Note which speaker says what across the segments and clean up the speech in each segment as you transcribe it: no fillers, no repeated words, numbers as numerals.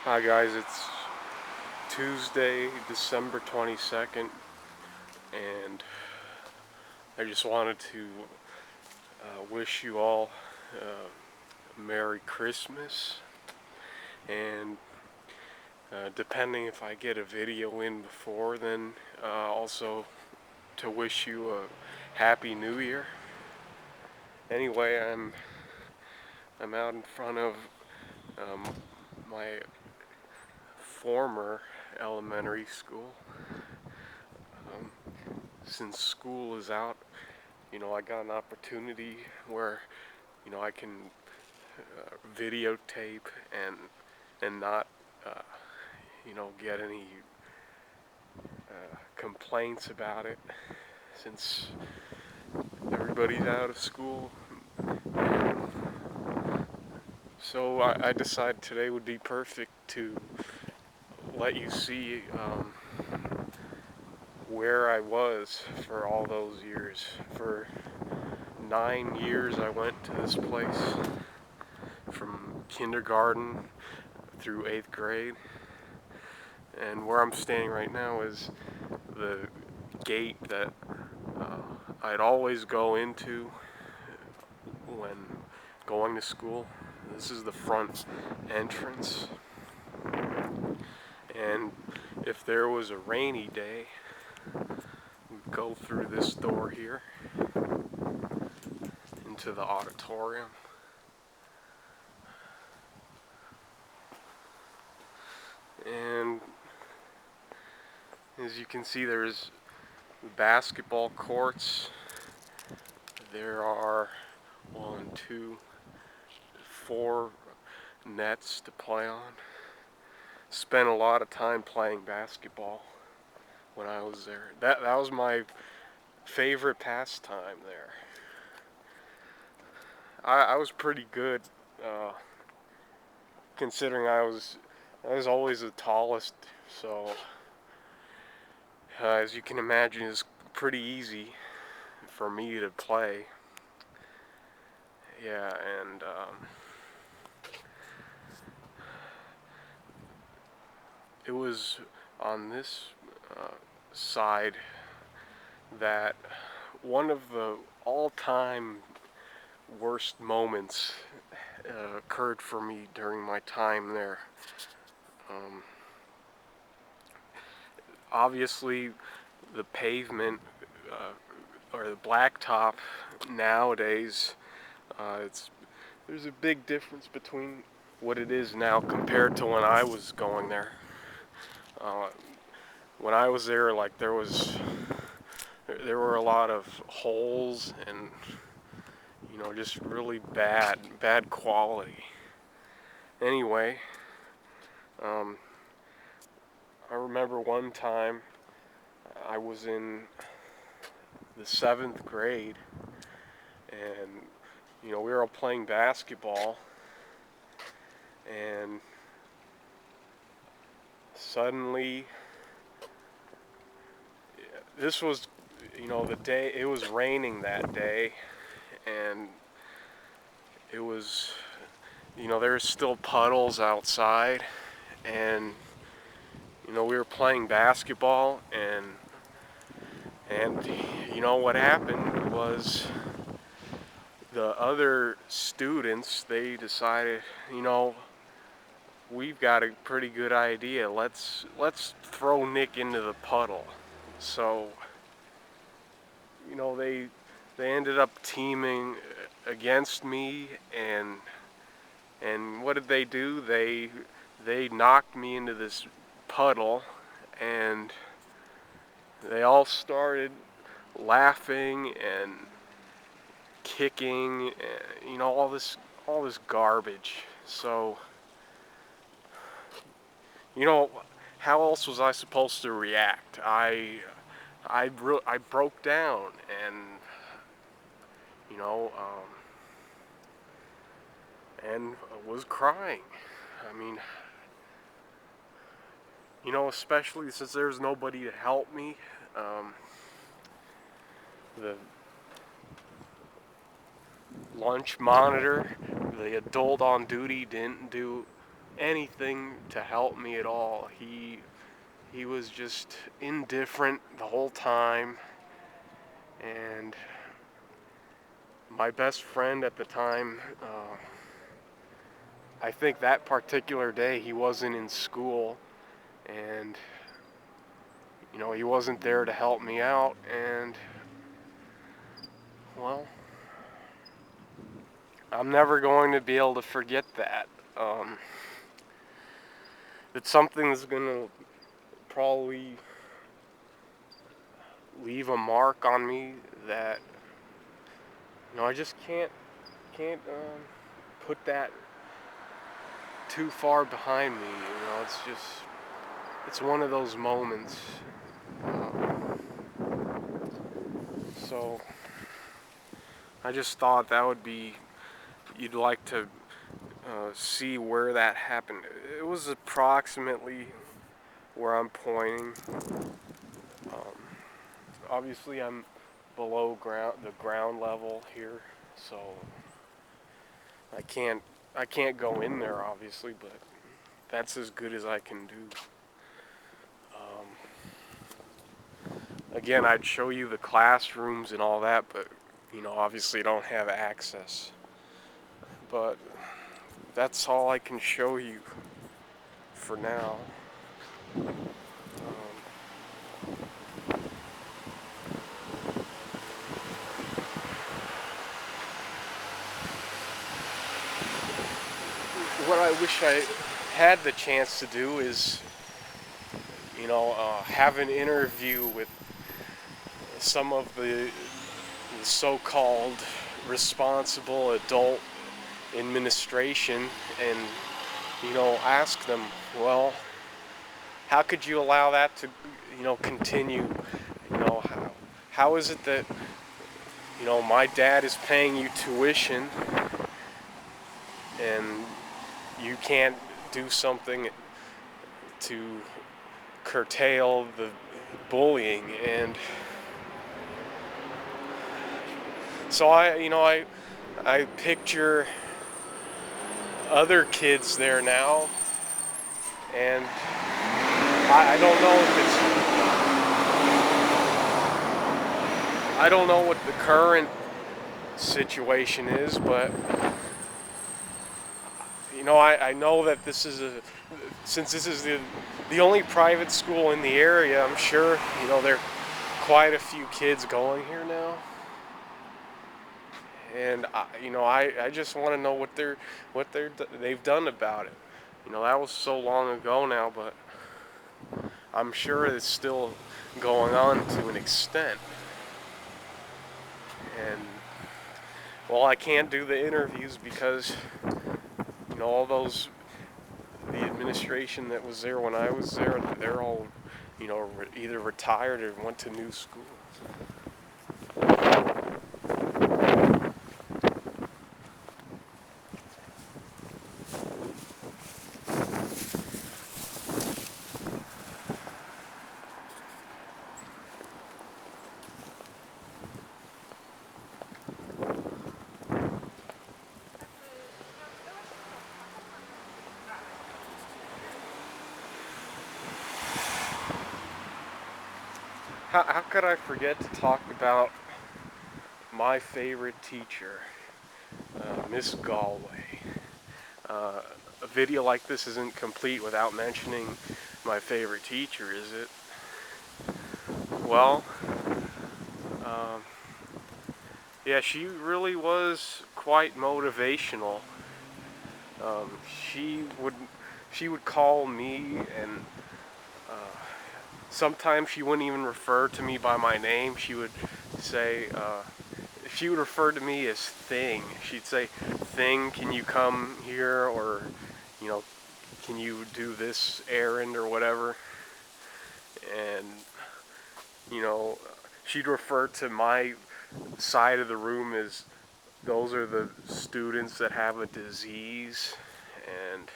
Speaker 1: Hi guys, it's Tuesday, December 22nd, and I just wanted to wish you all a Merry Christmas, and depending if I get a video in before then, also to wish you a Happy New Year. Anyway, I'm out in front of um, my former elementary school. Since school is out, I got an opportunity where, I can videotape and not, uh, get any complaints about it since everybody's out of school. So I decided today would be perfect to let you see where I was for all those years. For 9 years I went to this place from kindergarten through 8th grade. And where I'm standing right now is the gate that I'd always go into when going to school. This is the front entrance. And if there was a rainy day, we'd go through this door here into the auditorium. And as you can see, there's basketball courts. There are 1, 2, 4 nets to play on. Spent a lot of time playing basketball when I was there. That was my favorite pastime there. I was pretty good, considering I was always the tallest. So as you can imagine, it's pretty easy for me to play. Yeah, and it was on this side that one of the all-time worst moments occurred for me during my time there. Obviously, the pavement or the blacktop nowadays, there's a big difference between what it is now compared to when I was going there. When I was there, like there were a lot of holes and just really bad quality. Anyway, I remember one time I was in the 7th grade, and we were all playing basketball, and suddenly this was the day it was raining that day, and it was there's still puddles outside, and we were playing basketball, and what happened was the other students, they decided, we've got a pretty good idea. Let's throw Nick into the puddle. So, they ended up teaming against me, and what did they do? They knocked me into this puddle, and they all started laughing and kicking, all this garbage. So, how else was I supposed to react? I broke down, and and was crying. I mean, especially since there's nobody to help me. The lunch monitor, the adult on duty, didn't do anything to help me at all. He was just indifferent the whole time, and my best friend at the time, I think that particular day he wasn't in school, and he wasn't there to help me out, and well, I'm never going to be able to forget that. It's something that's gonna probably leave a mark on me that I just can't put that too far behind me. It's one of those moments. So I just thought that would be, you'd like to see where that happened. It was approximately where I'm pointing. Um, Obviously, I'm below the ground level here, so I can't go in there, obviously, but that's as good as I can do. Again, I'd show you the classrooms and all that, but obviously, don't have access. But that's all I can show you for now. What I wish I had the chance to do is, have an interview with some of the so-called responsible adult administration and, ask them, well, how could you allow that to, continue? How is it that, my dad is paying you tuition and you can't do something to curtail the bullying? And so I picture other kids there now, and I don't know if I don't know what the current situation is, but I know that since this is the only private school in the area, I'm sure there are quite a few kids going here now. And I just want to know what they've done about it. That was so long ago now, but I'm sure it's still going on to an extent. And well, I can't do the interviews because all the administration that was there when I was there, they're all either retired or went to new schools. How could I forget to talk about my favorite teacher, Miss Galway? A video like this isn't complete without mentioning my favorite teacher, is it? Well, yeah, she really was quite motivational. Um, she would she would call me, and sometimes she wouldn't even refer to me by my name. She would say, she would refer to me as Thing. She'd say, Thing, can you come here? Or, can you do this errand or whatever? And, she'd refer to my side of the room as those are the students that have a disease. And,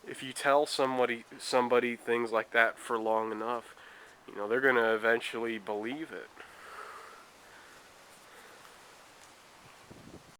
Speaker 1: if you tell somebody things like that for long enough, they're going to eventually believe it.